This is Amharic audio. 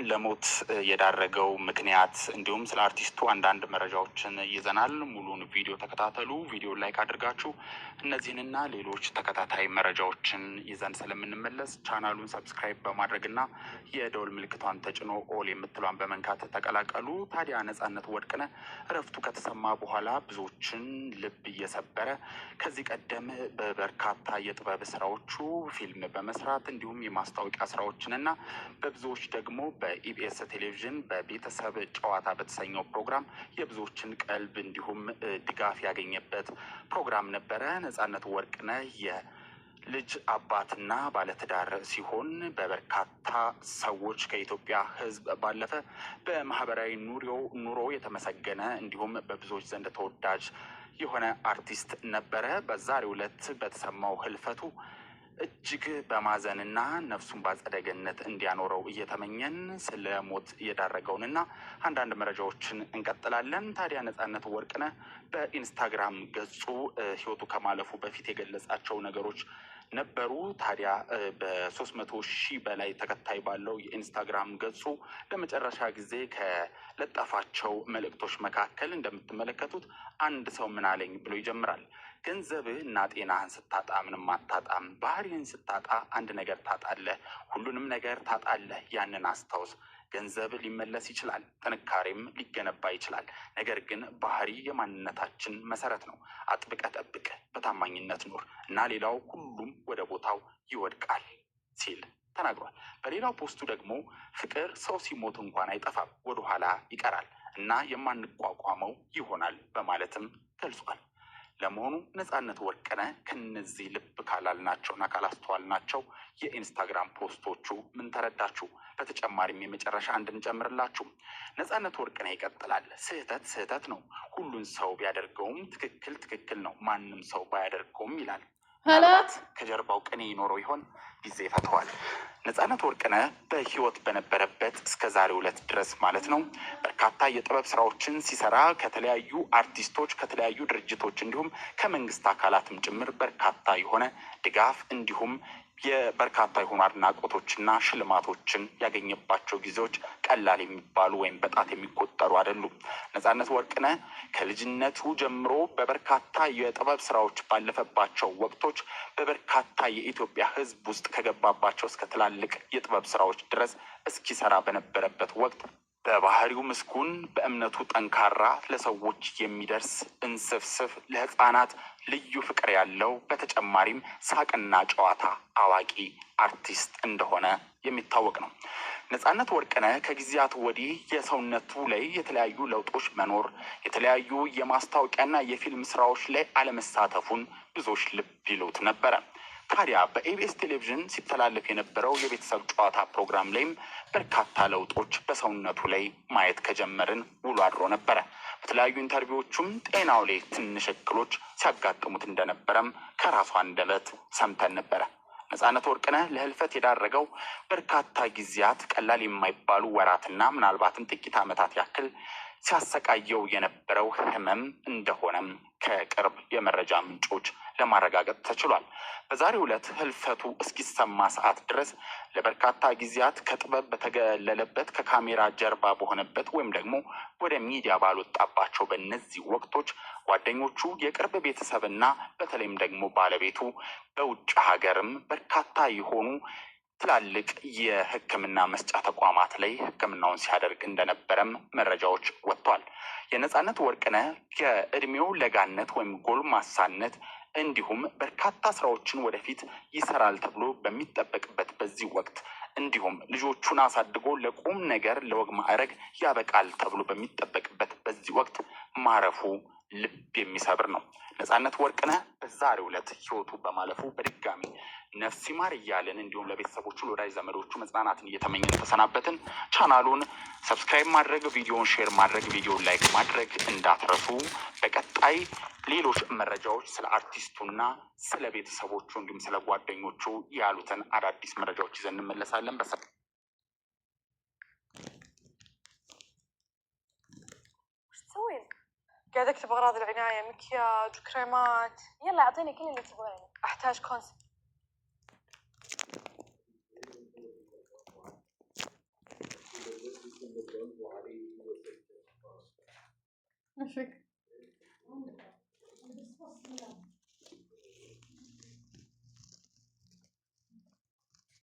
ለሞት የዳረገው ምክንያት እንዲሁም ስለ አርቲስቱ አንዳንድ መረጃዎችን ይዘናል። ሙሉን ቪዲዮ ተከታተሉ። ቪዲዮ ላይክ አድርጋችሁ እነዚህንና ሌሎች ተከታታይ መረጃዎችን ይዘን ስለምንመለስ ቻናሉን ሰብስክራይብ በማድረግና የደወል ምልክቷን ተጭኖ ኦል የምትሏን በመንካት ተቀላቀሉ። ታዲያ ነጻነት ወርቅነህ እረፍቱ ከተሰማ በኋላ ብዙዎችን ልብ እየሰበረ ከዚህ ቀደም በበርካታ የጥበብ ስራዎቹ ፊልም በመስራት እንዲሁም የማስታወቂያ ስራዎችንና በብዙዎች ደግሞ በኢቢኤስ ቴሌቪዥን በቤተሰብ ጨዋታ በተሰኘው ፕሮግራም የብዙዎችን ቀልብ እንዲሁም ድጋፍ ያገኘበት ፕሮግራም ነበረ። ነጻነት ወርቅነህ የልጅ አባትና ባለትዳር ሲሆን በበርካታ ሰዎች ከኢትዮጵያ ሕዝብ ባለፈ በማህበራዊ ኑሮ የተመሰገነ እንዲሁም በብዙዎች ዘንድ ተወዳጅ የሆነ አርቲስት ነበረ። በዛሬው ዕለት በተሰማው ህልፈቱ እጅግ በማዘንና ነፍሱን በአጸደ ገነት እንዲያኖረው እየተመኘን ስለ ሞት የዳረገውንና አንዳንድ መረጃዎችን እንቀጥላለን። ታዲያ ነጻነት ወርቅነህ በኢንስታግራም ገጹ ህይወቱ ከማለፉ በፊት የገለጻቸው ነገሮች ነበሩ። ታዲያ በ300,000 በላይ ተከታይ ባለው የኢንስታግራም ገጹ ለመጨረሻ ጊዜ ከለጠፋቸው መልእክቶች መካከል እንደምትመለከቱት አንድ ሰው ምን አለኝ ብሎ ይጀምራል። ገንዘብህ እና ጤናህን ስታጣ ምንም አታጣም። ባህሪህን ስታጣ አንድ ነገር ታጣለህ። ሁሉንም ነገር ታጣለህ። ያንን አስታውስ። ገንዘብ ሊመለስ ይችላል፣ ጥንካሬም ሊገነባ ይችላል። ነገር ግን ባህሪ የማንነታችን መሰረት ነው። አጥብቀ ጠብቅ፣ በታማኝነት ኑር እና ሌላው ሁሉም ወደ ቦታው ይወድቃል ሲል ተናግሯል። በሌላው ፖስቱ ደግሞ ፍቅር ሰው ሲሞት እንኳን አይጠፋም፣ ወደኋላ ይቀራል እና የማንቋቋመው ይሆናል በማለትም ገልጿል። ለመሆኑ ነጻነት ወርቅነህ ከነዚህ ልብ ካላልናቸውና ካላስተዋልናቸው የኢንስታግራም ፖስቶቹ ምን ተረዳችሁ? በተጨማሪም የመጨረሻ እንድንጨምርላችሁ ነጻነት ወርቅነህ ይቀጥላል። ስህተት ስህተት ነው፣ ሁሉን ሰው ቢያደርገውም ትክክል ነው፣ ማንም ሰው ባያደርገውም ይላል። ምናልባት ከጀርባው ቅኔ ይኖረው ይሆን? ጊዜ ይፈተዋል። ነጻነት ወርቅነህ በህይወት በነበረበት እስከ ዛሬው ዕለት ድረስ ማለት ነው በርካታ የጥበብ ስራዎችን ሲሰራ ከተለያዩ አርቲስቶች፣ ከተለያዩ ድርጅቶች እንዲሁም ከመንግስት አካላትም ጭምር በርካታ የሆነ ድጋፍ እንዲሁም የበርካታ የሆኑ አድናቆቶችና ሽልማቶችን ያገኘባቸው ጊዜዎች ቀላል የሚባሉ ወይም በጣት የሚቆጠሩ አይደሉም። ነጻነት ወርቅነህ ከልጅነቱ ጀምሮ በበርካታ የጥበብ ስራዎች ባለፈባቸው ወቅቶች በበርካታ የኢትዮጵያ ሕዝብ ውስጥ ከገባባቸው እስከ ትላልቅ የጥበብ ስራዎች ድረስ እስኪሰራ በነበረበት ወቅት በባህሪው ምስጉን፣ በእምነቱ ጠንካራ፣ ለሰዎች የሚደርስ እንስፍስፍ፣ ለህፃናት ልዩ ፍቅር ያለው በተጨማሪም ሳቅና ጨዋታ አዋቂ አርቲስት እንደሆነ የሚታወቅ ነው። ነጻነት ወርቅነህ ከጊዜያት ወዲህ የሰውነቱ ላይ የተለያዩ ለውጦች መኖር፣ የተለያዩ የማስታወቂያና የፊልም ስራዎች ላይ አለመሳተፉን ብዙዎች ልብ ይሉት ነበረ። ታዲያ በኢቢኤስ ቴሌቪዥን ሲተላለፍ የነበረው የቤተሰብ ጨዋታ ፕሮግራም ላይም በርካታ ለውጦች በሰውነቱ ላይ ማየት ከጀመርን ውሎ አድሮ ነበረ። በተለያዩ ኢንተርቪዎቹም ጤናው ላይ ትንሽ እክሎች ሲያጋጥሙት እንደነበረም ከራሱ አንደበት ሰምተን ነበረ። ነጻነት ወርቅነህ ለህልፈት የዳረገው በርካታ ጊዜያት ቀላል የማይባሉ ወራትና ምናልባትም ጥቂት ዓመታት ያክል ሲያሰቃየው የነበረው ህመም እንደሆነም ከቅርብ የመረጃ ምንጮች ለማረጋገጥ ተችሏል። በዛሬው ዕለት ህልፈቱ እስኪሰማ ሰዓት ድረስ ለበርካታ ጊዜያት ከጥበብ በተገለለበት ከካሜራ ጀርባ በሆነበት ወይም ደግሞ ወደ ሚዲያ ባልወጣባቸው በእነዚህ ወቅቶች ጓደኞቹ፣ የቅርብ ቤተሰብና በተለይም ደግሞ ባለቤቱ በውጭ ሀገርም በርካታ የሆኑ ትላልቅ የሕክምና መስጫ ተቋማት ላይ ሕክምናውን ሲያደርግ እንደነበረም መረጃዎች ወጥቷል። የነጻነት ወርቅነህ የእድሜው ለጋነት ወይም ጎልማሳነት እንዲሁም በርካታ ስራዎችን ወደፊት ይሰራል ተብሎ በሚጠበቅበት በዚህ ወቅት እንዲሁም ልጆቹን አሳድጎ ለቁም ነገር ለወግ ማዕረግ ያበቃል ተብሎ በሚጠበቅበት በዚህ ወቅት ማረፉ ልብ የሚሰብር ነው። ነጻነት ወርቅነህ በዛሬው ዕለት ህይወቱ በማለፉ በድጋሚ ነፍስ ይማር እያልን እንዲሁም ለቤተሰቦቹ ለወዳጅ ዘመዶቹ መጽናናትን እየተመኘን ተሰናበትን። ቻናሉን ሰብስክራይብ ማድረግ፣ ቪዲዮውን ሼር ማድረግ፣ ቪዲዮውን ላይክ ማድረግ እንዳትረሱ። በቀጣይ ሌሎች መረጃዎች ስለ አርቲስቱና ስለ ቤተሰቦቹ እንዲሁም ስለ ጓደኞቹ ያሉትን አዳዲስ መረጃዎች ይዘን እንመለሳለን። قاعد اكتب اغراض العنايه، مكياج وكريمات. يلا اعطيني كل اللي تبغينه. احتاج كونسبت. እሺ